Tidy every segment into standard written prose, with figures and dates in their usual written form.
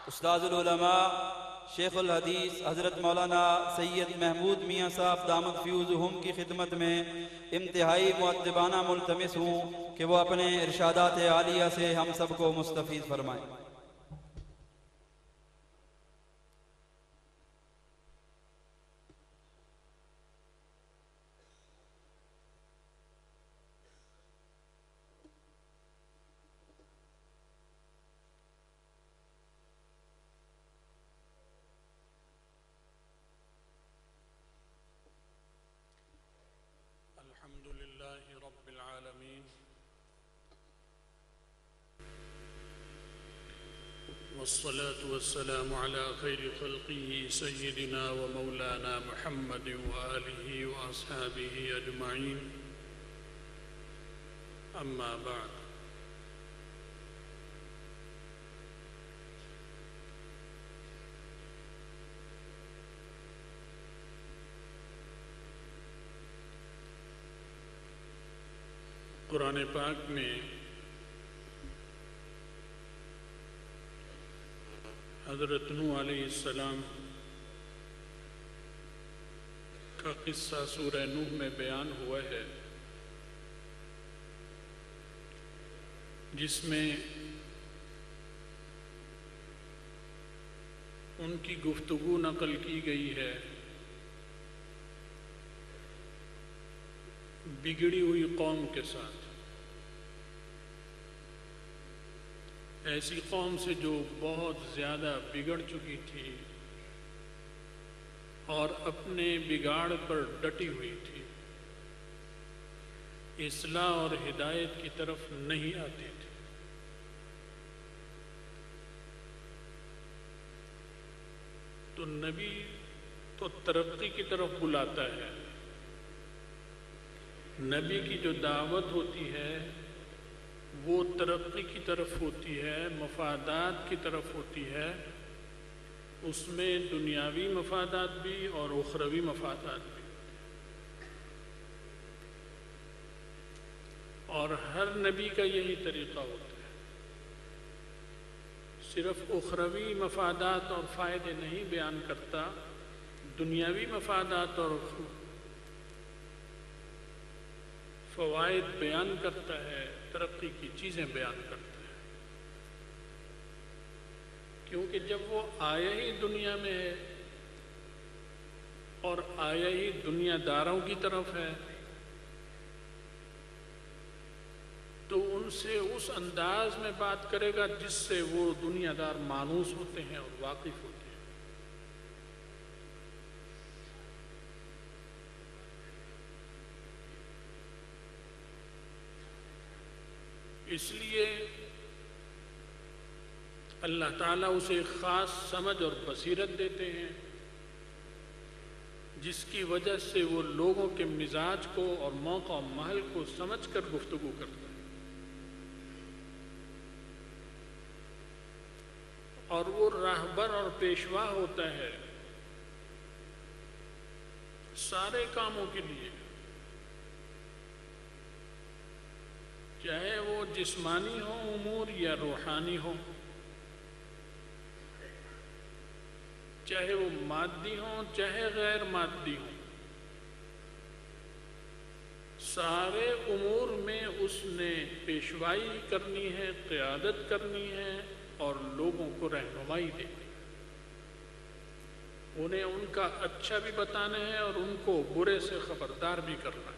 استاذ العلماء شیخ الحدیث حضرت مولانا سید محمود میاں صاحب دامت فیوزہم کی خدمت میں انتہائی مؤدبانہ ملتمس ہوں کہ وہ اپنے ارشادات عالیہ سے ہم سب کو مستفید فرمائیں۔ والصلاة والسلام على خير خلقه سيدنا ومولانا محمد وآله وأصحابه أجمعين، أما بعد۔ قرآن پاک میں حضرت نوح علیہ السلام کا قصہ سورہ نوح میں بیان ہوا ہے، جس میں ان کی گفتگو نقل کی گئی ہے بگڑی ہوئی قوم کے ساتھ، ایسی قوم سے جو بہت زیادہ بگڑ چکی تھی اور اپنے بگاڑ پر ڈٹی ہوئی تھی، اصلاح اور ہدایت کی طرف نہیں آتی تھی۔ تو نبی تو ترقی کی طرف بلاتا ہے، نبی کی جو دعوت ہوتی ہے وہ ترقی کی طرف ہوتی ہے، مفادات کی طرف ہوتی ہے، اس میں دنیاوی مفادات بھی اور اخروی مفادات بھی، اور ہر نبی کا یہی طریقہ ہوتا ہے، صرف اخروی مفادات اور فائدے نہیں بیان کرتا، دنیاوی مفادات اور فوائد بیان کرتا ہے، ترقی کی چیزیں بیان کرتا ہے، کیونکہ جب وہ آیا ہی دنیا میں ہے اور آیا ہی دنیا داروں کی طرف ہے تو ان سے اس انداز میں بات کرے گا جس سے وہ دنیا دار مانوس ہوتے ہیں اور واقف ہوتے ہیں۔ اس لیے اللہ تعالیٰ اسے ایک خاص سمجھ اور بصیرت دیتے ہیں، جس کی وجہ سے وہ لوگوں کے مزاج کو اور موقع و محل کو سمجھ کر گفتگو کرتا ہے، اور وہ راہبر اور پیشوا ہوتا ہے سارے کاموں کے لیے، چاہے وہ جسمانی ہو امور یا روحانی ہو، چاہے وہ مادی ہوں چاہے غیر مادی ہوں، سارے امور میں اس نے پیشوائی کرنی ہے، قیادت کرنی ہے اور لوگوں کو رہنمائی دینی ہے، انہیں ان کا اچھا بھی بتانا ہے اور ان کو برے سے خبردار بھی کرنا ہے۔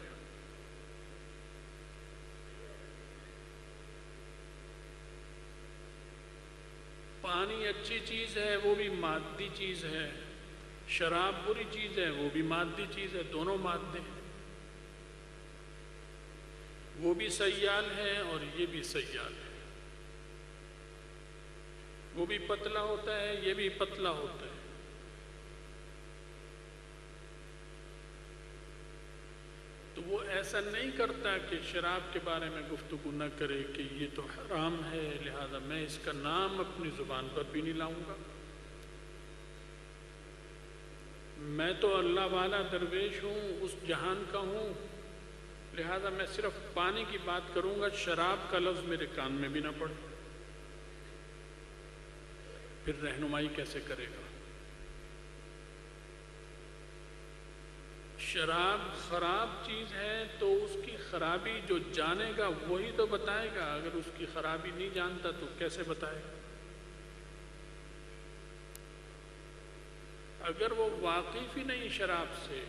پانی اچھی چیز ہے وہ بھی مادی چیز ہے، شراب بری چیز ہے وہ بھی مادی چیز ہے، دونوں مادے ہیں، وہ بھی سیال ہے اور یہ بھی سیال ہے، وہ بھی پتلا ہوتا ہے یہ بھی پتلا ہوتا ہے۔ تو وہ ایسا نہیں کرتا کہ شراب کے بارے میں گفتگو نہ کرے کہ یہ تو حرام ہے لہذا میں اس کا نام اپنی زبان پر بھی نہیں لاؤں گا، میں تو اللہ والا درویش ہوں، اس جہان کا ہوں، لہذا میں صرف پانی کی بات کروں گا، شراب کا لفظ میرے کان میں بھی نہ پڑے۔ پھر رہنمائی کیسے کرے گا؟ شراب خراب چیز ہے تو اس کی خرابی جو جانے گا وہی تو بتائے گا، اگر اس کی خرابی نہیں جانتا تو کیسے بتائے گا؟ اگر وہ واقف ہی نہیں شراب سے،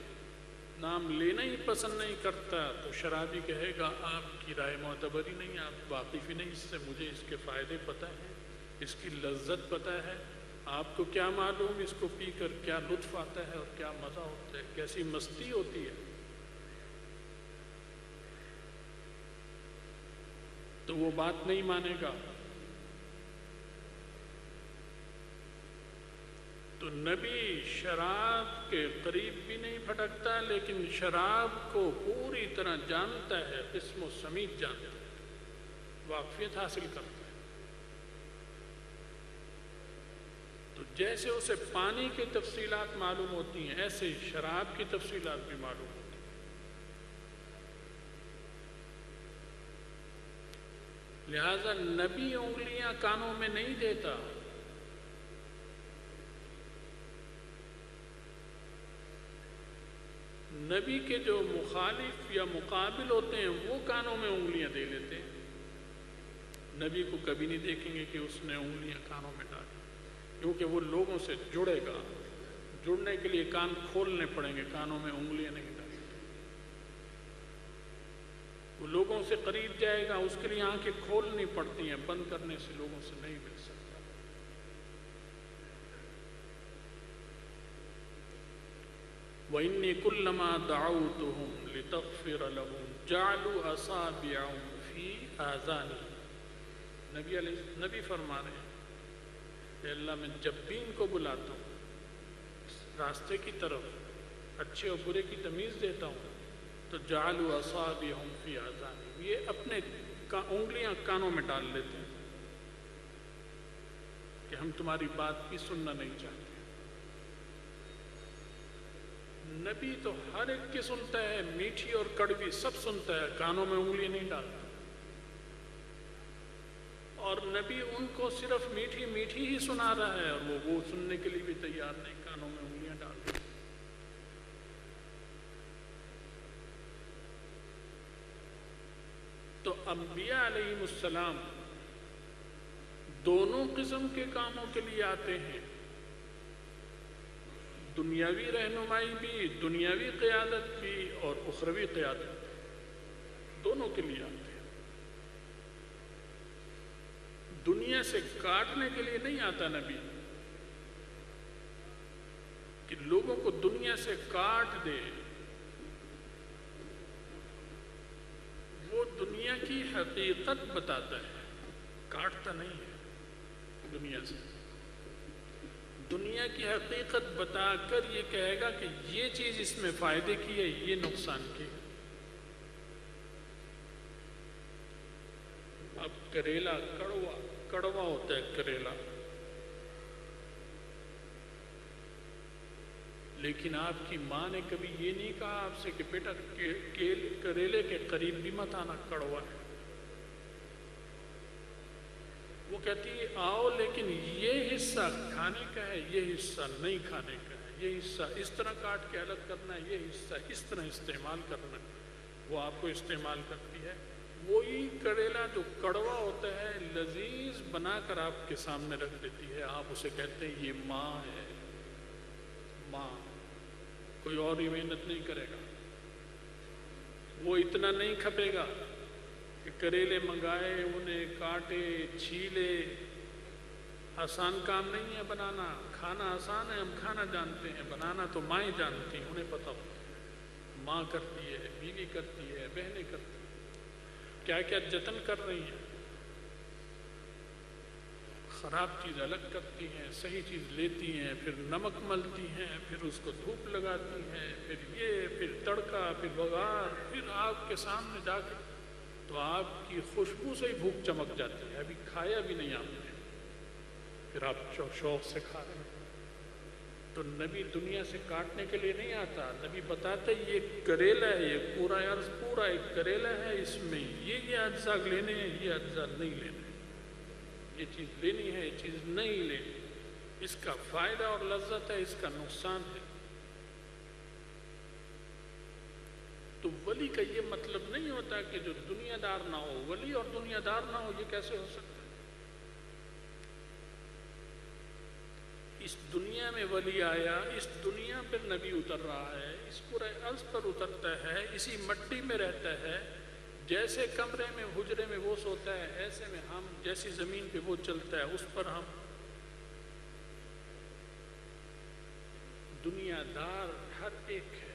نام لینا ہی پسند نہیں کرتا، تو شرابی کہے گا آپ کی رائے معتبر ہی نہیں، آپ واقف ہی نہیں اس سے، مجھے اس کے فائدے پتہ ہیں، اس کی لذت پتہ ہے، آپ کو کیا معلوم اس کو پی کر کیا لطف آتا ہے اور کیا مزہ ہوتا ہے، کیسی مستی ہوتی ہے۔ تو وہ بات نہیں مانے گا۔ تو نبی شراب کے قریب بھی نہیں پھٹکتا، لیکن شراب کو پوری طرح جانتا ہے، قسم و سمیت جانتا ہے، واقفیت حاصل کرتا ہے۔ تو جیسے اسے پانی کی تفصیلات معلوم ہوتی ہیں، ایسے ہی شراب کی تفصیلات بھی معلوم ہوتی ہیں۔ لہذا نبی انگلیاں کانوں میں نہیں دیتا، نبی کے جو مخالف یا مقابل ہوتے ہیں وہ کانوں میں انگلیاں دے لیتے ہیں۔ نبی کو کبھی نہیں دیکھیں گے کہ اس نے انگلیاں کانوں میں ڈالی، کیونکہ وہ لوگوں سے جڑے گا، جڑنے کے لیے کان کھولنے پڑیں گے، کانوں میں انگلیاں نہیں ڈالیں گے۔ وہ لوگوں سے قریب جائے گا، اس کے لیے آنکھیں کھولنی پڑتی ہیں، بند کرنے سے لوگوں سے نہیں مل سکتا۔ وَإِنِّي كُلَّمَا دَعَوْتُهُمْ لِتَغْفِرَ لَهُمْ جَعَلُوا أَصَابِعَهُمْ فِي آذَانِهِمْ۔ نبی فرما رہے ہیں کہ اللہ، میں جب بھی ان کو بلاتا ہوں راستے کی طرف، اچھے اور برے کی تمیز دیتا ہوں، تو جَعَلُوا أَصَابِعَهُمْ فِي آذَانِهِمْ، یہ اپنے انگلیاں کانوں میں ڈال لیتے ہیں کہ ہم تمہاری بات بھی سننا نہیں چاہتے۔ نبی تو ہر ایک کی سنتا ہے، میٹھی اور کڑوی سب سنتا ہے، کانوں میں انگلی نہیں ڈالتا۔ اور نبی ان کو صرف میٹھی میٹھی ہی سنا رہا ہے، اور وہ سننے کے لیے بھی تیار نہیں، کانوں میں انگلیاں ڈالتا۔ تو انبیاء علیہ السلام دونوں قسم کے کاموں کے لیے آتے ہیں، دنیاوی رہنمائی بھی، دنیاوی قیادت بھی، اور اخروی قیادت، دونوں کے لیے آتے ہیں۔ دنیا سے کاٹنے کے لیے نہیں آتا نبی کہ لوگوں کو دنیا سے کاٹ دے، وہ دنیا کی حقیقت بتاتا ہے، کاٹتا نہیں ہے دنیا سے۔ دنیا کی حقیقت بتا کر یہ کہے گا کہ یہ چیز اس میں فائدے کی ہے، یہ نقصان کی ہے۔ اب کریلا کڑوا ہوتا ہے کریلا، لیکن آپ کی ماں نے کبھی یہ نہیں کہا آپ سے کہ بیٹا کریلے کے قریب بھی مت آنا، کڑوا ہے۔ وہ کہتی ہے آؤ، لیکن یہ حصہ کھانے کا ہے، یہ حصہ نہیں کھانے کا ہے، یہ حصہ اس طرح کاٹ کے الگ کرنا ہے، یہ حصہ اس طرح استعمال کرنا ہے۔ وہ آپ کو استعمال کرتی ہے۔ وہی کریلا جو کڑوا ہوتا ہے لذیذ بنا کر آپ کے سامنے رکھ دیتی ہے، آپ اسے کہتے ہیں یہ ماں ہے، ماں۔ کوئی اور ہی محنت نہیں کرے گا، وہ اتنا نہیں کھپے گا کہ کریلے منگائے، انہیں کاٹے، چھیلے۔ آسان کام نہیں ہے بنانا، کھانا آسان ہے، ہم کھانا جانتے ہیں، بنانا تو مائیں جانتی ہیں، انہیں پتہ ہوتا ہے۔ ماں کرتی ہے، بیوی کرتی ہے، بہنیں کرتی ہیں، کیا کیا جتن کر رہی ہیں۔ خراب چیز الگ کرتی ہیں، صحیح چیز لیتی ہیں، پھر نمک ملتی ہیں، پھر اس کو دھوپ لگاتی ہیں، پھر تڑکا، پھر بغار، پھر آپ کے سامنے جا کے تو آپ کی خوشبو سے ہی بھوک چمک جاتی ہے، ابھی کھایا بھی نہیں آپ نے، پھر آپ شوق سے کھا رہے ہیں۔ تو نبی دنیا سے کاٹنے کے لیے نہیں آتا، نبی بتاتا ہے یہ کریلا ہے، یہ پورا عرض پورا ایک کریلا ہے، اس میں یہ اجزاء لینے ہیں، یہ اجزاء نہیں لینے، یہ چیز لینی ہے، یہ چیز نہیں لینی۔ اس کا فائدہ اور لذت ہے، اس کا نقصان ہے۔ تو ولی کا یہ مطلب نہیں ہوتا کہ جو دنیا دار نہ ہو، ولی اور دنیا دار نہ ہو، یہ کیسے ہو سکتا ہے؟ اس دنیا میں ولی آیا، اس دنیا پر نبی اتر رہا ہے، اس پورے عرض پر اترتا ہے، اسی مٹی میں رہتا ہے، جیسے کمرے میں حجرے میں وہ سوتا ہے، ایسے میں ہم، جیسی زمین پہ وہ چلتا ہے اس پر ہم۔ دنیا دار ہر ایک ہے،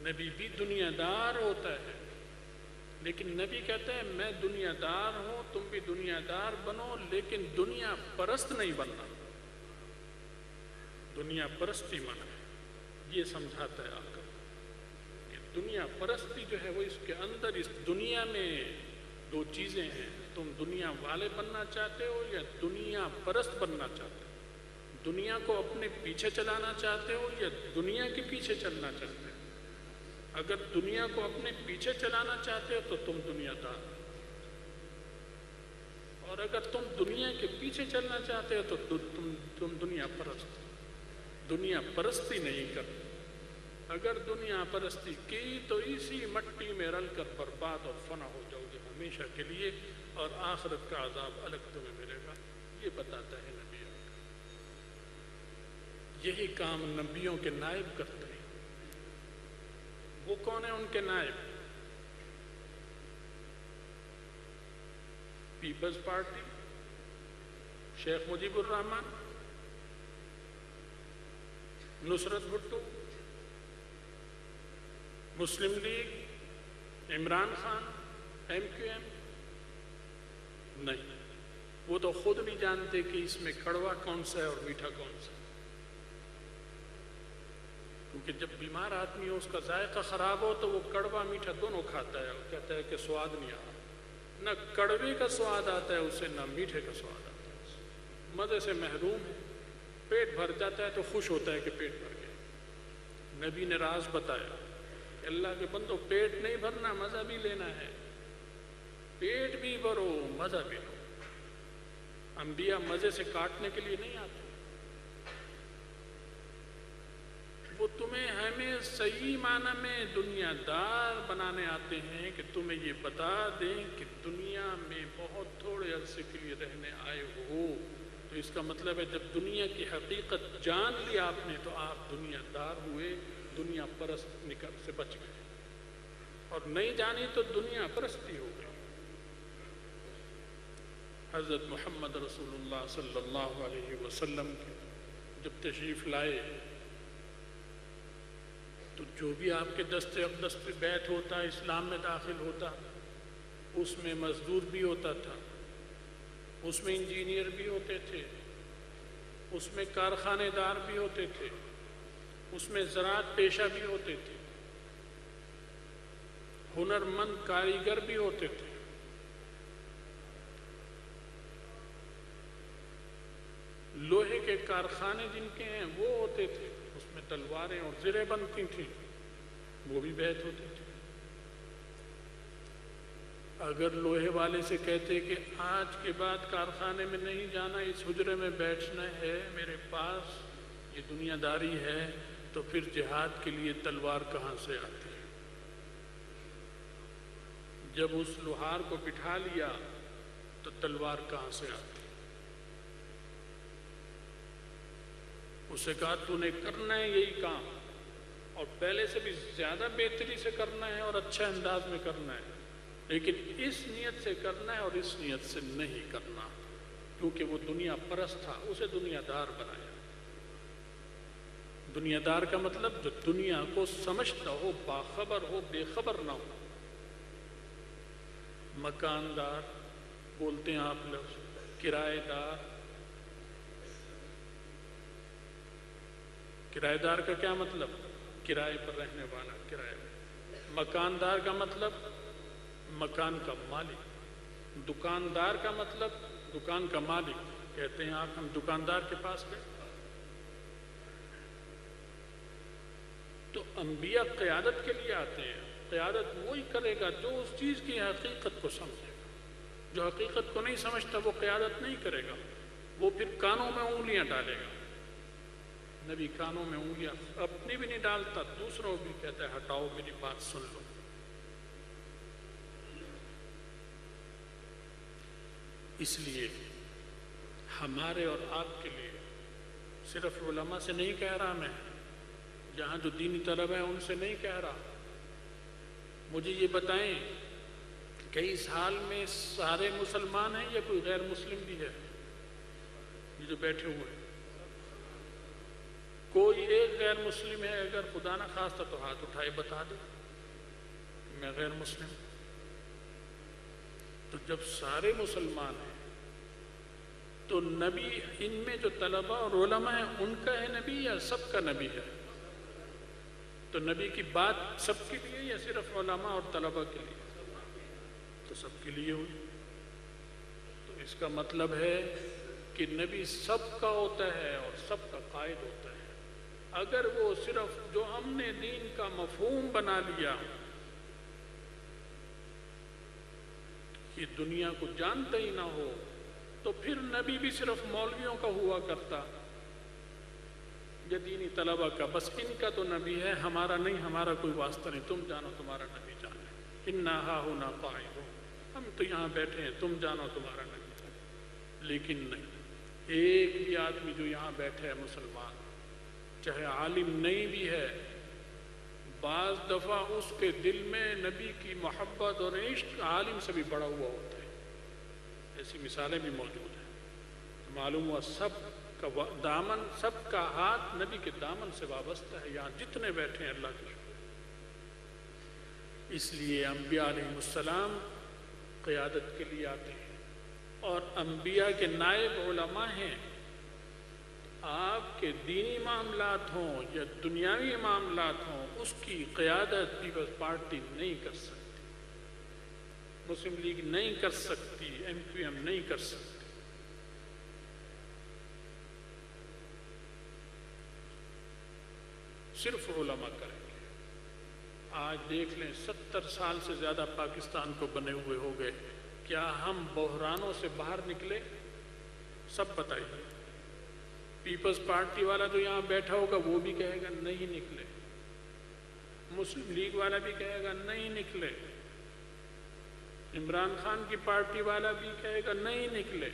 نبی بھی دنیا دار ہوتا ہے، لیکن نبی کہتا ہے میں دنیا دار ہوں، تم بھی دنیا دار بنو، لیکن دنیا پرست نہیں بننا۔ دنیا پرستی من ہے، یہ سمجھاتا ہے آقا کہ دنیا پرستی جو ہے وہ اس کے اندر، اس دنیا میں دو چیزیں ہیں، تم دنیا والے بننا چاہتے ہو یا دنیا پرست بننا چاہتے ہو؟ دنیا کو اپنے پیچھے چلانا چاہتے ہو یا دنیا کے پیچھے چلنا چاہتے ہو؟ اگر دنیا کو اپنے پیچھے چلانا چاہتے ہو تو تم دنیا دار، اور اگر تم دنیا کے پیچھے چلنا چاہتے ہو تو تم دنیا پرست۔ دنیا پرستی نہیں کرتے۔ اگر دنیا پرستی کی تو اسی مٹی میں رل کر برباد اور فنا ہو جاؤ گے ہمیشہ کے لیے، اور آخرت کا عذاب الگ تمہیں ملے گا۔ یہ بتاتا ہے نبی۔ یہی کام نبیوں کے نائب کرتے ہیں۔ وہ کون ہیں ان کے نائب؟ Peoples Party, Sheikh Mujib ur-Rahman, Nusrat Bhutto, Muslim League, Imran Khan, M Q M? نہیں، وہ تو خود نہیں جانتے کہ اس میں کڑوا کون سا ہے اور میٹھا کون سا ہے، کیونکہ جب بیمار آدمی ہو، اس کا ذائقہ خراب ہو تو وہ کڑوا میٹھا دونوں کھاتا ہے اور کہتا ہے کہ سواد نہیں آ رہا۔ نہ کڑوے کا سواد آتا ہے اسے، نہ میٹھے کا سواد آتا ہے، مزے سے محروم ہے۔ پیٹ بھر جاتا ہے تو خوش ہوتا ہے کہ پیٹ بھر گیا۔ نبی نے راز بتایا کہ اللہ کے بندو، پیٹ نہیں بھرنا، مزہ بھی لینا ہے، پیٹ بھی بھرو، مزہ بھی لو۔ انبیاء مزے سے کاٹنے کے لیے نہیں آتے، وہ تمہیں ہمیں صحیح معنی میں دنیا دار بنانے آتے ہیں کہ تمہیں یہ بتا دیں کہ دنیا میں بہت تھوڑے عرصے کے لیے رہنے آئے ہو، تو اس کا مطلب ہے جب دنیا کی حقیقت جان لی آپ نے تو آپ دنیا دار ہوئے، دنیا پرست سے بچ گئے، اور نہیں جانی تو دنیا پرستی ہو گئی۔ حضرت محمد رسول اللہ صلی اللہ علیہ وسلم جب تشریف لائے تو جو بھی آپ کے دست اقدس پہ بیعت ہوتا، اسلام میں داخل ہوتا، اس میں مزدور بھی ہوتا تھا، اس میں انجینئر بھی ہوتے تھے، اس میں کارخانے دار بھی ہوتے تھے، اس میں زراعت پیشہ بھی ہوتے تھے، ہنرمند کاریگر بھی ہوتے تھے۔ لوہے کے کارخانے جن کے ہیں وہ ہوتے تھے، اس میں تلواریں اور زریں بنتی تھیں، وہ بھی بیعت ہوتے تھے۔ اگر لوہے والے سے کہتے کہ آج کے بعد کارخانے میں نہیں جانا، اس حجرے میں بیٹھنا ہے، میرے پاس یہ دنیا داری ہے، تو پھر جہاد کے لیے تلوار کہاں سے آتی ہے؟ جب اس لوہار کو بٹھا لیا تو تلوار کہاں سے آتی؟ اسے کہا تو نے کرنا ہے یہی کام، اور پہلے سے بھی زیادہ بہتری سے کرنا ہے اور اچھا انداز میں کرنا ہے، لیکن اس نیت سے کرنا ہے اور اس نیت سے نہیں کرنا، کیونکہ وہ دنیا پرست تھا، اسے دنیا دار بنایا۔ دنیا دار کا مطلب جو دنیا کو سمجھتا ہو، باخبر ہو، بے خبر نہ ہو۔ مکاندار بولتے ہیں آپ لفظ، کرایہ دار۔ کرایہ دار کا کیا مطلب؟ کرائے پر رہنے والا، کرایہ۔ مکاندار کا مطلب مکان کا مالک۔ دکاندار کا مطلب دکان کا مالک۔ کہتے ہیں آپ ہم دکاندار کے پاس گئے تو انبیاء قیادت کے لیے آتے ہیں۔ قیادت وہی کرے گا جو اس چیز کی حقیقت کو سمجھے گا۔ جو حقیقت کو نہیں سمجھتا وہ قیادت نہیں کرے گا۔ وہ پھر کانوں میں انگلیاں ڈالے گا. نبی کانوں میں انگلیاں اپنی بھی نہیں ڈالتا، دوسروں بھی کہتا ہے ہٹاؤ میری بات سن لو. اس لیے ہمارے اور آپ کے لیے صرف علماء سے نہیں کہہ رہا میں، جہاں جو دینی طلبہ ہیں ان سے نہیں کہہ رہا. مجھے یہ بتائیں کہ اس حال میں سارے مسلمان ہیں یا کوئی غیر مسلم بھی ہے؟ یہ جو بیٹھے ہوئے ہیں کوئی ایک غیر مسلم ہے؟ اگر خدا نہ خواستہ تو ہاتھ اٹھائے بتا دے میں غیر مسلم. تو جب سارے مسلمان ہیں تو نبی ان میں جو طلبہ اور علماء ہیں ان کا ہے نبی یا سب کا نبی ہے؟ تو نبی کی بات سب کے لیے یا صرف علماء اور طلبہ کے لیے؟ تو سب کے لیے ہوئی. تو اس کا مطلب ہے کہ نبی سب کا ہوتا ہے اور سب کا قائد ہوتا ہے. اگر وہ صرف جو ہم نے دین کا مفہوم بنا لیا کہ دنیا کو جانتا ہی نہ ہو تو پھر نبی بھی صرف مولویوں کا ہوا کرتا یا دینی طلبہ کا. بس ان کا تو نبی ہے، ہمارا نہیں، ہمارا کوئی واسطہ نہیں، تم جانو تمہارا نبی جانے. انا ہاہنا قاعدون، ہم تو یہاں بیٹھے ہیں، تم جانو تمہارا نبی جانے. لیکن نہیں، ایک بھی آدمی جو یہاں بیٹھے ہے مسلمان، چاہے عالم نہیں بھی ہے، بعض دفعہ اس کے دل میں نبی کی محبت اور عشق عالم سے بھی بڑا ہوا ہوتا ہے. ایسی مثالیں بھی موجود ہیں. معلوم ہوا سب کا دامن، سب کا ہاتھ نبی کے دامن سے وابستہ ہے. یہاں جتنے بیٹھے ہیں اللہ کے شکر. اس لیے انبیاء علیہ السلام قیادت کے لیے آتے ہیں اور انبیاء کے نائب علماء ہیں. آپ کے دینی معاملات ہوں یا دنیاوی معاملات ہوں، اس کی قیادت پیپلز پارٹی نہیں کر سکتی، مسلم لیگ نہیں کر سکتی، MQM نہیں کر سکتی. صرف علماء کریں گے. آج دیکھ لیں 70 سال سے زیادہ پاکستان کو بنے ہوئے ہو گئے، کیا ہم بحرانوں سے باہر نکلے؟ سب بتائیے. پیپلز پارٹی والا جو یہاں بیٹھا ہوگا وہ بھی کہے گا نہیں نکلے، مسلم لیگ والا بھی کہے گا نہیں نکلے، عمران خان کی پارٹی والا بھی کہے گا نہیں نکلے،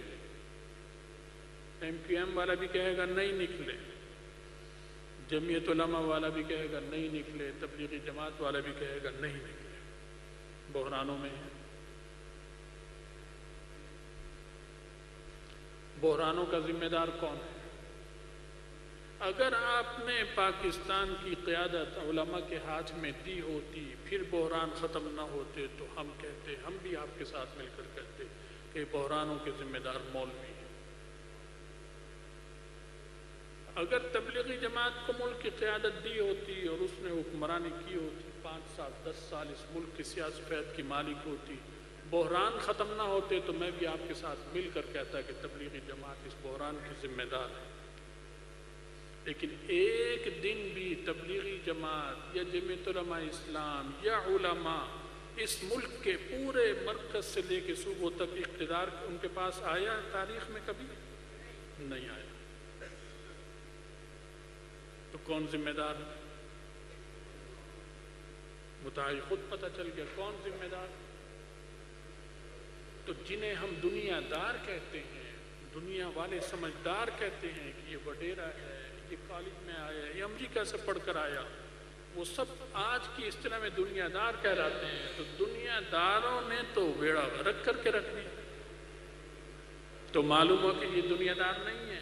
MQM والا بھی کہے گا نہیں نکلے، جمعیت علماء والا بھی کہے گا نہیں نکلے، تبلیغی جماعت والا بھی کہے گا نہیں نکلے. بحرانوں میں ہیں. بحرانوں کا ذمہ دار کون ہے؟ اگر آپ نے پاکستان کی قیادت علماء کے ہاتھ میں دی ہوتی، پھر بحران ختم نہ ہوتے، تو ہم کہتے، ہم بھی آپ کے ساتھ مل کر کہتے کہ بحرانوں کے ذمہ دار مولوی ہیں. اگر تبلیغی جماعت کو ملک کی قیادت دی ہوتی اور اس نے حکمرانی کی ہوتی، 5 سال 10 سال اس ملک کی سیاسی فیض کی مالک ہوتی، بحران ختم نہ ہوتے، تو میں بھی آپ کے ساتھ مل کر کہتا کہ تبلیغی جماعت اس بحران کی ذمہ دار ہے. لیکن ایک دن بھی تبلیغی جماعت یا جمعیت علماء اسلام یا علماء اس ملک کے پورے مرکز سے لے کے صوبوں تک اقتدار ان کے پاس آیا تاریخ میں؟ کبھی نہیں آیا. تو کون ذمہ دار ہے؟ متعین خود پتہ چل گیا کون ذمہ دار. تو جنہیں ہم دنیا دار کہتے ہیں، دنیا والے سمجھدار کہتے ہیں کہ یہ وڈیرا ہے، یہ کالج میں آیا ہے، یہ امریکہ سے پڑھ کر آیا، وہ سب آج کی اصطلاح میں دنیا دار کہلاتے ہیں. تو دنیا داروں نے تو بیڑا غرق کر کے رکھ دیا. تو معلوم ہو کہ یہ دنیا دار نہیں ہے،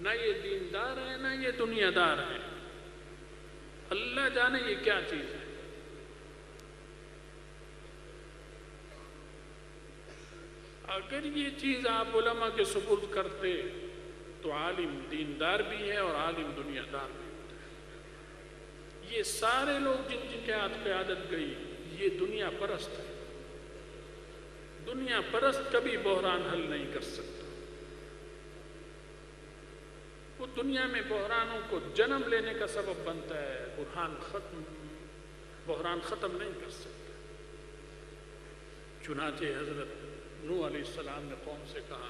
نہ یہ دیندار ہے، نہ یہ دنیا دار ہے. اللہ جانے یہ کیا چیز ہے. اگر یہ چیز آپ علماء کے سپرد کرتے تو عالم دیندار بھی ہے اور عالم دنیا دار بھی ہوتا ہے. یہ سارے لوگ جن کے ہاتھ قیادت گئی، یہ دنیا پرست ہے. دنیا پرست کبھی بحران حل نہیں کر سکتا. وہ دنیا میں بحرانوں کو جنم لینے کا سبب بنتا ہے، بحران ختم نہیں کر سکتا. چنانچہ حضرت نوح علیہ السلام نے قوم سے کہا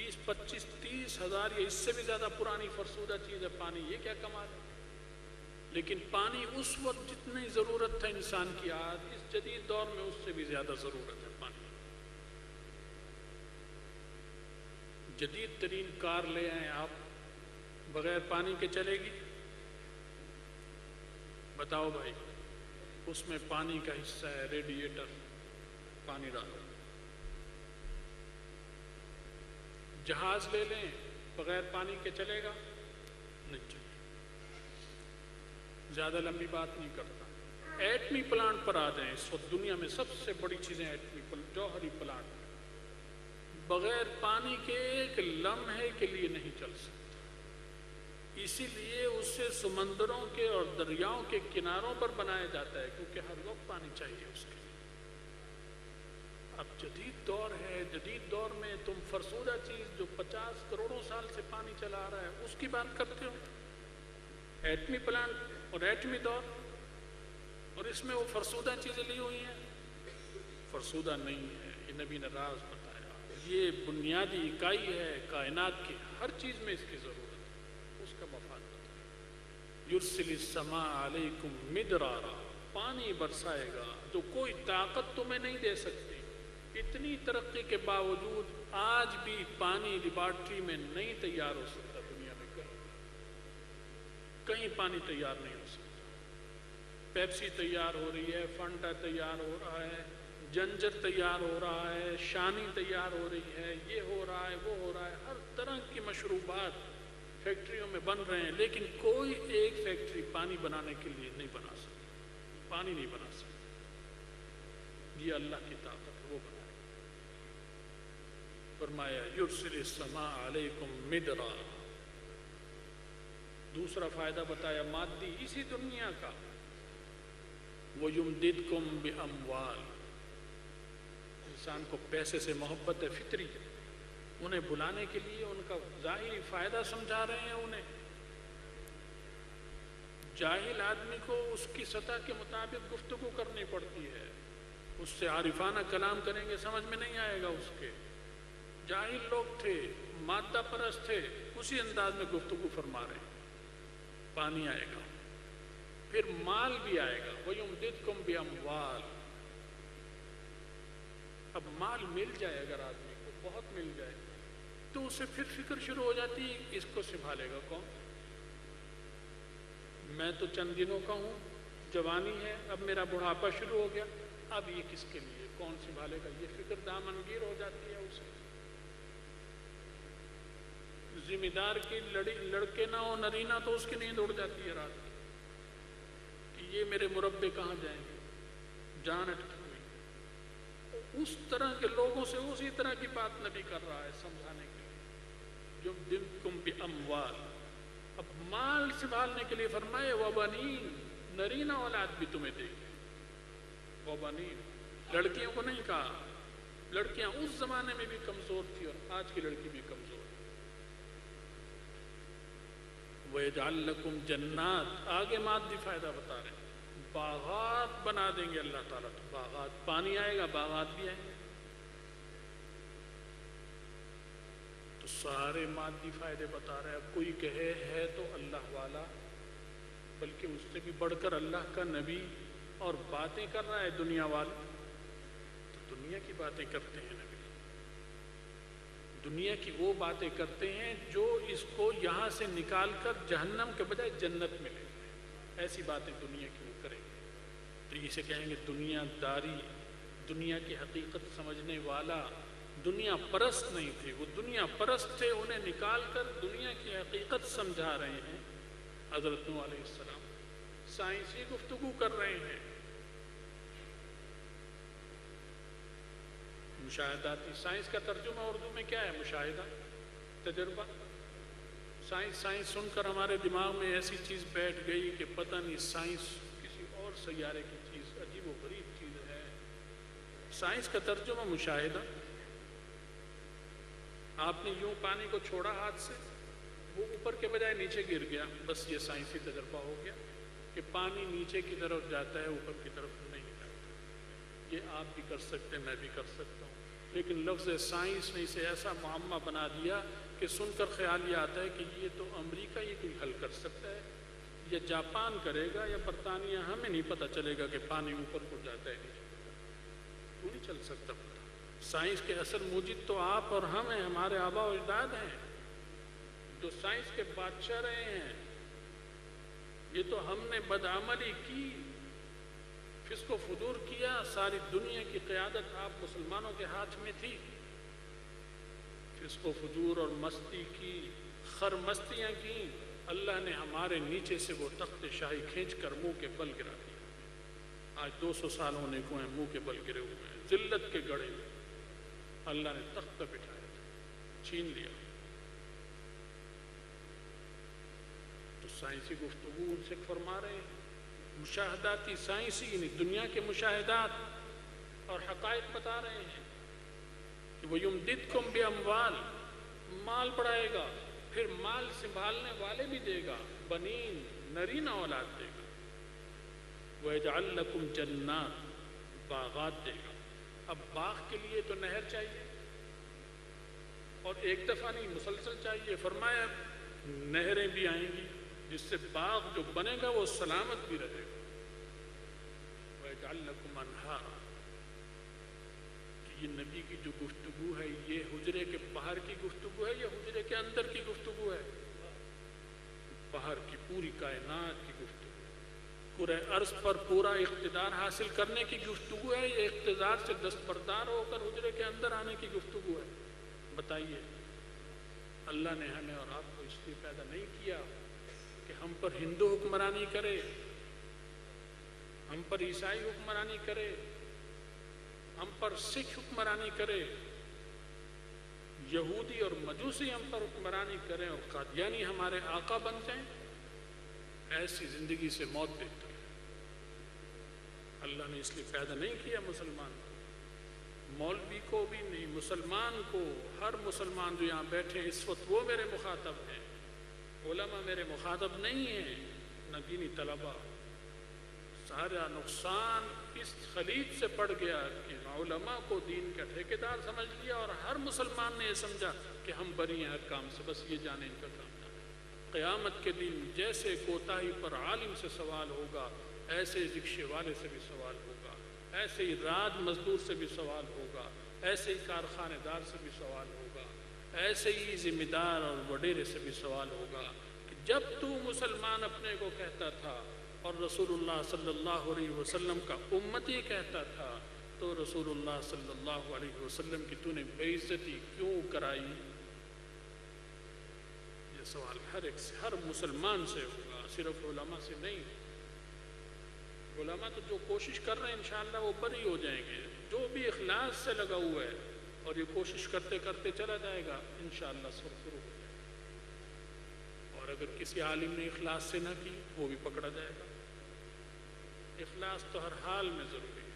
20, 25, 30 ہزار یا اس سے بھی زیادہ پرانی فرسودہ چیز ہے پانی، یہ کیا کمال ہے؟ لیکن پانی اس وقت جتنی ضرورت تھا انسان کی آج اس جدید دور میں اس سے بھی زیادہ ضرورت ہے پانی۔ جدید ترین کار لے آئیں آپ، بغیر پانی کے چلے گی؟ بتاؤ بھائی، اس میں پانی کا حصہ ہے، ریڈیٹر پانی ڈالو۔ جہاز لے لیں، بغیر پانی کے چلے گا؟ نہیں چلے۔ زیادہ لمبی بات نہیں کرتا، ایٹمی پلانٹ پر آ جائیں، اس وقت دنیا میں سب سے بڑی چیزیں ایٹمی پلانٹ، جوہری پلانٹ، بغیر پانی کے ایک لمحے کے لیے نہیں چل سکتا۔ اسی لیے اسے سمندروں کے اور دریاؤں کے کناروں پر بنایا جاتا ہے، کیونکہ ہر وقت پانی چاہیے اس کے لیے۔ اب جدید دور ہے، جدید دور میں تم فرسودہ چیز جو 50 کروڑوں سال سے پانی چلا آ رہا ہے اس کی بات کرتے ہو، ایٹمی پلانٹ اور ایٹمی دور، اور اس میں وہ فرسودہ چیزیں لی ہوئی ہیں۔ فرسودہ نہیں ہے، یہ نبی نے راز بتایا، یہ بنیادی اکائی ہے کائنات کی، ہر چیز میں اس کی ضرورت ہے، اس کا مفاد بتایا۔ یرسل السماء علیکم مدرارا، پانی برسائے گا جو کوئی طاقت تمہیں نہیں دے سکتی۔ اتنی ترقی کے باوجود آج بھی پانی لیبارٹری میں نہیں تیار ہو سکتا، دنیا میں کہیں پانی تیار نہیں ہو سکتا۔ پیپسی تیار ہو رہی ہے، فنٹا تیار ہو رہا ہے، جنجر تیار ہو رہا ہے، شانی تیار ہو رہی ہے، یہ ہو رہا ہے، وہ ہو رہا ہے، ہر طرح کی مشروبات فیکٹریوں میں بن رہے ہیں، لیکن کوئی ایک فیکٹری پانی بنانے کے لیے نہیں بنا سکتی، پانی نہیں بنا سکتی۔ یہ اللہ کی طاقت ہے، وہ بنائے۔ فرمایا یرسل السماء علیکم مدرارا۔ دوسرا فائدہ بتایا مادی اسی دنیا کا، وَيُمْدِدْكُمْ بِأَمْوَالٍ۔ انسان کو پیسے سے محبت ہے، فطری ہے، انہیں بلانے کے لیے ان کا ظاہری فائدہ سمجھا رہے ہیں انہیں۔ جاہل آدمی کو اس کی سطح کے مطابق گفتگو کرنی پڑتی ہے، اس سے عارفانہ کلام کریں گے سمجھ میں نہیں آئے گا اس کے۔ جاہل لوگ تھے، مادہ پرست تھے، اسی انداز میں گفتگو فرما رہے ہیں۔ پانی آئے گا، پھر مال بھی آئے گا، وَيُمْدِدْكُمْ بِأَمْوَالٍ۔ اب مال مل جائے اگر آدمی کو بہت مل جائے تو اسے پھر فکر شروع ہو جاتی ہے، اس کو سنبھالے گا کون؟ میں تو چند دنوں کا ہوں، جوانی ہے، اب میرا بڑھاپا شروع ہو گیا، اب یہ کس کے لیے، کون سنبھالے گا؟ یہ فکر دامنگیر ہو جاتی ہے اسے۔ ذمہ دار کی لڑکے نہ ہو نرینا تو اس کی نیند اڑ جاتی ہے رات کی، کہ یہ میرے مربے کہاں جائیں گے، جان اٹکی ہوئی۔ اس طرح کے لوگوں سے اسی طرح کی بات نبی کر رہا ہے سمجھانے کے لیے، یمددکم باموال۔ اب مال سنبھالنے کے لیے فرمائے وبنین، نرینا اولاد بھی تمہیں دے گے۔ وبنین، لڑکیوں کو نہیں کہا، لڑکیاں اس زمانے میں بھی کمزور تھی اور آج کی لڑکی بھی کمزور ہے۔ وَيَجْعَلْ لَكُمْ جَنَّاتٍ، آگے مادی فائدہ بتا رہے ہیں، باغات بنا دیں گے اللہ تعالیٰ، تو باغات، پانی آئے گا باغات بھی آئیں گے۔ تو سارے مادی فائدے بتا رہے ہیں۔ اب کوئی کہے ہے تو اللہ والا، بلکہ اس سے بھی بڑھ کر اللہ کا نبی، اور باتیں کر رہا ہے دنیا والے، تو دنیا کی باتیں کرتے ہیں نبی، دنیا کی وہ باتیں کرتے ہیں جو اس کو یہاں سے نکال کر جہنم کے بجائے جنت میں لے جائے، ایسی باتیں دنیا کی وہ کریں گے۔ تو اسے کہیں گے دنیا داری، دنیا کی حقیقت سمجھنے والا۔ دنیا پرست نہیں تھے، وہ دنیا پرست تھے، انہیں نکال کر دنیا کی حقیقت سمجھا رہے ہیں حضرت نوح علیہ السلام۔ سائنسی گفتگو کر رہے ہیں، مشاہداتی۔ سائنس کا ترجمہ اردو میں کیا ہے؟ مشاہدہ، تجربہ۔ سائنس سن کر ہمارے دماغ میں ایسی چیز بیٹھ گئی کہ پتہ نہیں سائنس کسی اور سیارے کی چیز، عجیب و غریب چیز ہے۔ سائنس کا ترجمہ مشاہدہ۔ آپ نے یوں پانی کو چھوڑا ہاتھ سے، وہ اوپر کے بجائے نیچے گر گیا، بس یہ سائنسی تجربہ ہو گیا کہ پانی نیچے کی طرف جاتا ہے، اوپر کی طرف نہیں جاتا۔ یہ آپ بھی کر سکتے ہیں، میں بھی کر سکتا ہوں۔ لیکن لفظ سائنس نے اسے ایسا معمہ بنا دیا کہ سن کر خیال یہ آتا ہے کہ یہ تو امریکہ یہ کوئی حل کر سکتا ہے، یا جاپان کرے گا یا برطانیہ، ہمیں نہیں پتہ چلے گا کہ پانی اوپر کو جاتا ہے نہیں، وہ نہیں چل سکتا پتہ۔ سائنس کے اصل موجد تو آپ اور ہم ہیں، ہمارے آبا و اجداد ہیں جو سائنس کے بادشاہ رہے ہیں۔ یہ تو ہم نے بدعملی کی، فسق و فجور کیا، ساری دنیا کی قیادت آپ مسلمانوں کے ہاتھ میں تھی، فسق و فجور اور مستی کی، خر مستیاں کی، اللہ نے ہمارے نیچے سے وہ تخت شاہی کھینچ کر منہ کے بل گرا دیا۔ آج 200 سال ہونے کو ہیں منہ کے بل گرے ہوئے ہیں، ذلت کے گڑھے میں اللہ نے تخت پہ بٹھایا تھا، چھین لیا۔ تو سائنسی گفتگو ان سے فرما رہے ہیں، مشاہداتی سائنسی، یعنی دنیا کے مشاہدات اور حقائق بتا رہے ہیں کہ وَيُمْدِدْكُمْ بِأَمْوَالٍ، مال بڑھائے گا، پھر مال سنبھالنے والے بھی دے گا، بنین، نرینہ اولاد دے گا، وَيَجْعَلْ لَكُمْ جَنَّاتٍ، باغات دے گا۔ اب باغ کے لیے تو نہر چاہیے، اور ایک دفعہ نہیں، مسلسل چاہیے۔ فرمایا نہریں بھی آئیں گی جس سے باغ جو بنے گا وہ سلامت بھی رہے گا۔ وَيَجْعَلْ لَكُمْ أَنْهَارًا، کہ یہ نبی کی جو گفتگو ہے یہ حجرے کے باہر کی گفتگو ہے یا حجرے کے اندر کی گفتگو ہے؟ باہر کی، پوری کائنات کی گفتگو، پورے عرض پر پورا اقتدار حاصل کرنے کی گفتگو ہے یا اقتدار سے دستبردار ہو کر حجرے کے اندر آنے کی گفتگو ہے؟ بتائیے۔ اللہ نے ہمیں اور آپ کو اس لیے پیدا نہیں کیا کہ ہم پر ہندو حکمرانی کرے، ہم پر عیسائی حکمرانی کرے، ہم پر سکھ حکمرانی کرے، یہودی اور مجوسی ہم پر حکمرانی کریں اور قادیانی ہمارے آقا بن جائیں۔ ایسی زندگی سے موت بہتر ہے۔ اللہ نے اس لیے پیدا نہیں کیا مسلمان کو، مولوی کو بھی نہیں، مسلمان کو، ہر مسلمان جو یہاں بیٹھے اس وقت وہ میرے مخاطب ہیں، علماء میرے مخاطب نہیں ہیں، نہ دینی طلباء۔ سارا نقصان اس خلیج سے پڑ گیا کہ علماء کو دین کا ٹھیکیدار سمجھ لیا، اور ہر مسلمان نے یہ سمجھا کہ ہم بری ہیں ہر کام سے، بس یہ جانے ان کا کام تھا۔ قیامت کے دن جیسے کوتاہی پر عالم سے سوال ہوگا، ایسے رکشے والے سے بھی سوال ہوگا، ایسے ہی راج مزدور سے بھی سوال ہوگا، ایسے ہی کارخانے دار سے بھی سوال ہوگا، ایسے ہی ذمہ دار اور وڈیرے سے بھی سوال ہوگا کہ جب تو مسلمان اپنے کو کہتا تھا اور رسول اللہ صلی اللہ علیہ وسلم کا امتی کہتا تھا، تو رسول اللہ صلی اللہ علیہ وسلم کی تو نے بے عزتی کیوں کرائی؟ یہ سوال ہر ایک سے، ہر مسلمان سے ہوگا، صرف علماء سے نہیں۔ علماء تو جو کوشش کر رہے ہیں انشاءاللہ وہ بری ہو جائیں گے، جو بھی اخلاص سے لگا ہوا ہے اور یہ کوشش کرتے کرتے چلا جائے گا انشاءاللہ سرخرو ہو جائے گا۔ اور اگر کسی عالم نے اخلاص سے نہ کی وہ بھی پکڑا جائے گا۔ اخلاص تو ہر حال میں ضروری ہے۔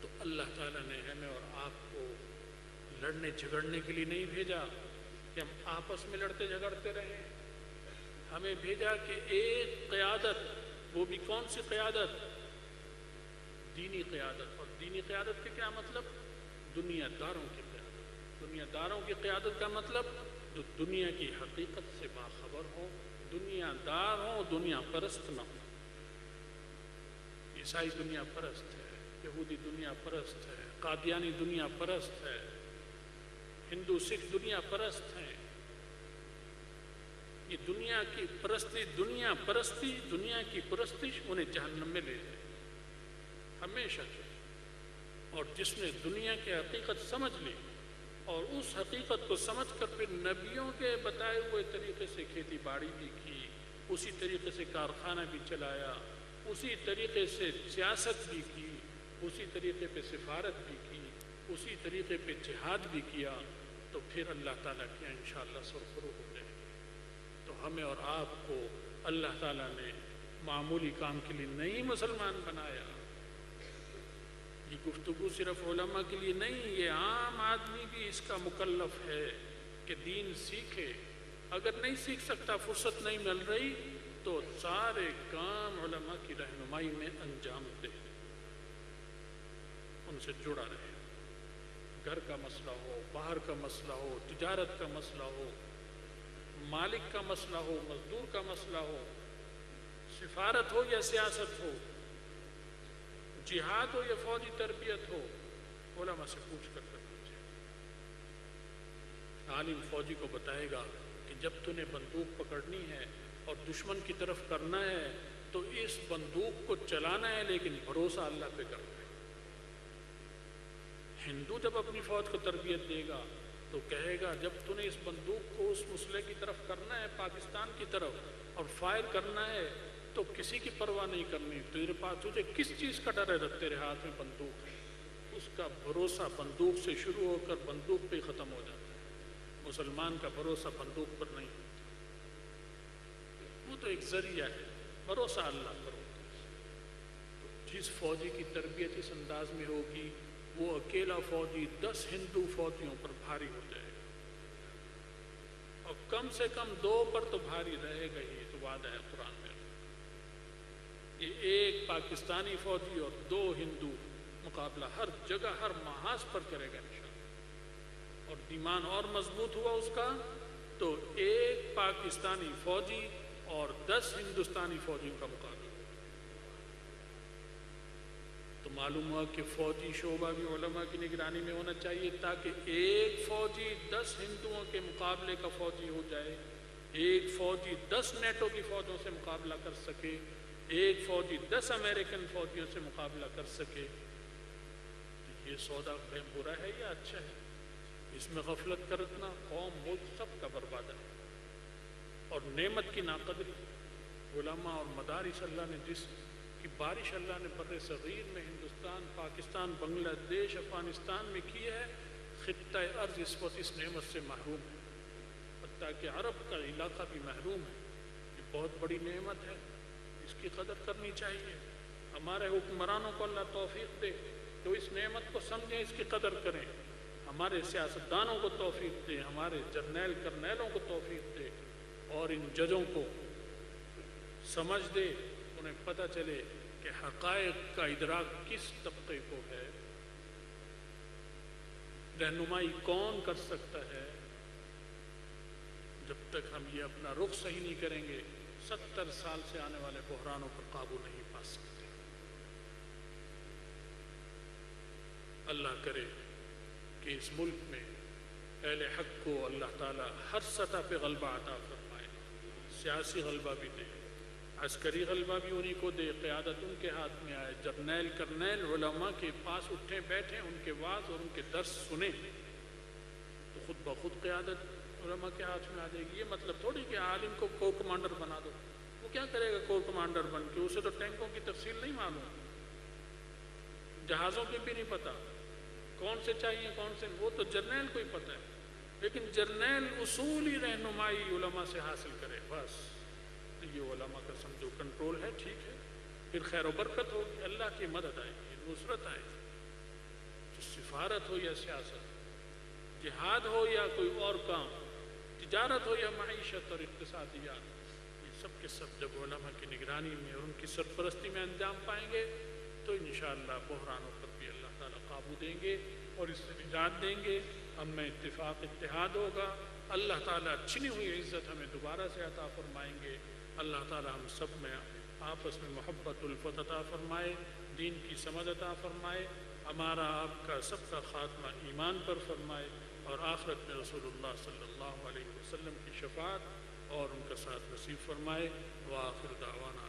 تو اللہ تعالیٰ نے ہمیں اور آپ کو لڑنے جھگڑنے کے لیے نہیں بھیجا کہ ہم آپس میں لڑتے جھگڑتے رہیں، ہمیں بھیجا کہ ایک قیادت، وہ بھی کون سی قیادت؟ دینی قیادت۔ اور دینی قیادت کے کیا مطلب؟ دنیا داروں کی قیادت۔ دنیا داروں کی قیادت کا مطلب جو دنیا کی حقیقت سے باخبر ہوں، دنیا دار ہوں، دنیا پرست نہ ہوں۔ عیسائی دنیا پرست ہے، یہودی دنیا پرست ہے، قادیانی دنیا پرست ہے، ہندو سکھ دنیا پرست ہیں۔ یہ دنیا کی پرستی، دنیا کی پرستش انہیں جہنم میں لے جائے ہمیشہ کے۔ اور جس نے دنیا کی حقیقت سمجھ لی اور اس حقیقت کو سمجھ کر پھر نبیوں کے بتائے ہوئے طریقے سے کھیتی باڑی بھی کی، اسی طریقے سے کارخانہ بھی چلایا، اسی طریقے سے سیاست بھی کی، اسی طریقے پہ سفارت بھی کی، اسی طریقے پہ جہاد بھی کیا، تو پھر اللہ تعالیٰ کیا انشاءاللہ سرخرو ہو جائے گی۔ تو ہمیں اور آپ کو اللہ تعالیٰ نے معمولی کام کے لیے نہیں مسلمان بنایا۔ یہ گفتگو صرف علماء کے لیے نہیں، یہ عام آدمی بھی اس کا مکلف ہے کہ دین سیکھے۔ اگر نہیں سیکھ سکتا، فرصت نہیں مل رہی، تو سارے کام علماء کی رہنمائی میں انجام دے، ان ان سے جڑا رہے، گھر کا مسئلہ ہو، باہر کا مسئلہ ہو، تجارت کا مسئلہ ہو، مالک کا مسئلہ ہو، مزدور کا مسئلہ ہو، سفارت ہو یا سیاست ہو، جہاد ہو یا فوجی تربیت ہو، علماء سے پوچھ کر کرنا چاہیے۔ عالم فوجی کو بتائے گا کہ جب تو نے بندوق پکڑنی ہے اور دشمن کی طرف کرنا ہے تو اس بندوق کو چلانا ہے، لیکن بھروسہ اللہ پہ کرنا ہے۔ ہندو جب اپنی فوج کو تربیت دے گا تو کہے گا جب تو نے اس بندوق کو اس مسئلے کی طرف کرنا ہے، پاکستان کی طرف، اور فائر کرنا ہے تو کسی کی پرواہ نہیں کرنی، تیرے پاس تجھے کس چیز کا ڈر ہے؟ تیرے ہاتھ میں بندوق ہے۔ اس کا بھروسہ بندوق سے شروع ہو کر بندوق پہ ختم ہو جاتا ہے۔ مسلمان کا بھروسہ بندوق پر نہیں ہوتا، وہ تو ایک ذریعہ ہے، بھروسہ اللہ پر ہوتا ہے۔ جس فوجی کی تربیت اس انداز میں ہوگی وہ اکیلا فوجی 10 ہندو فوجیوں پر بھاری ہو جائے گا، اور کم سے کم 2 پر تو بھاری رہے گا ہی، تو وعدہ ہے قرآن میں۔ یہ ایک پاکستانی فوجی اور 2 ہندو مقابلہ ہر جگہ ہر محاذ پر کرے گا انشاءاللہ، اور ایمان اور مضبوط ہوا اس کا تو ایک پاکستانی فوجی اور 10 ہندوستانی فوجیوں کا مقابلہ۔ تو معلوم ہوا کہ فوجی شعبہ بھی علماء کی نگرانی میں ہونا چاہیے، تاکہ ایک فوجی 10 ہندوؤں کے مقابلے کا فوجی ہو جائے، ایک فوجی 10 نیٹو کی فوجوں سے مقابلہ کر سکے، ایک فوجی 10 امریکن فوجیوں سے مقابلہ کر سکے۔ یہ سودا برا ہے یا اچھا ہے؟ اس میں غفلت کرنا قوم ملک سب کا برباد ہے، اور نعمت کی ناقدری۔ علماء اور مدارس اللہ نے جس کی بارش اللہ نے بر صغیر میں ہندوستان، پاکستان، بنگلہ دیش، افغانستان میں کی ہے، خطہ ارض اس وقت اس نعمت سے محروم ہے، حتیٰ کہ عرب کا علاقہ بھی محروم ہے۔ یہ بہت بڑی نعمت ہے، اس کی قدر کرنی چاہیے۔ ہمارے حکمرانوں کو اللہ توفیق دے تو اس نعمت کو سمجھیں، اس کی قدر کریں۔ ہمارے سیاستدانوں کو توفیق دے، ہمارے جرنیل کرنیلوں کو توفیق دے، اور ان ججوں کو سمجھ دے، انہیں پتہ چلے کہ حقائق کا ادراک کس طبقے کو ہے، رہنمائی کون کر سکتا ہے۔ جب تک ہم یہ اپنا رخ صحیح نہیں کریں گے 70 سال سے آنے والے بحرانوں پر قابو نہیں پا سکتے۔ اللہ کرے کہ اس ملک میں اہل حق کو اللہ تعالیٰ ہر سطح پہ غلبہ عطا فرمائے، سیاسی غلبہ بھی دے، عسکری غلبہ بھی انہی کو دے، قیادت ان کے ہاتھ میں آئے، جرنیل کرنیل علماء کے پاس اٹھیں بیٹھیں، ان کے واعظ اور ان کے درس سنیں، تو خود بخود قیادت علماء کے ہاتھ میں آ جائے گی۔ یہ مطلب تھوڑی کہ عالم کو کور کمانڈر بنا دو، وہ کیا کرے گا کور کمانڈر بن کے؟ اسے تو ٹینکوں کی تفصیل نہیں معلوم، جہازوں کی بھی نہیں پتہ، کون سے چاہیے کون سے، وہ تو جرنیل کو ہی پتہ ہے۔ لیکن جرنیل اصولی رہنمائی علماء سے حاصل کرے، بس یہ علماء کا سمجھو کنٹرول ہے، ٹھیک ہے، پھر خیر و برکت ہوگی، اللہ کی مدد آئے گی، نصرت آئے گی۔ تو سفارت ہو یا سیاست، جہاد ہو یا کوئی اور کام، تجارت ہو یا معیشت اور اقتصادیات، یہ سب کے سب جب علماء کی نگرانی میں اور ان کی سرپرستی میں انجام پائیں گے تو انشاءاللہ بحرانوں پر بھی اللہ تعالیٰ قابو دیں گے اور اس سے نجات دیں گے۔ ہم میں اتفاق اتحاد ہوگا، اللہ تعالیٰ چھنی ہوئی عزت ہمیں دوبارہ سے عطا فرمائیں گے۔ اللہ تعالیٰ ہم سب میں آپس میں محبت الفت عطا فرمائے، دین کی سمجھ عطا فرمائے، ہمارا آپ کا سب کا خاتمہ ایمان پر فرمائے، اور آخرت میں رسول اللہ صلی اللہ علیہ وسلم کی شفاعت اور ان کا ساتھ نصیب فرمائے۔ وآخر دعوانا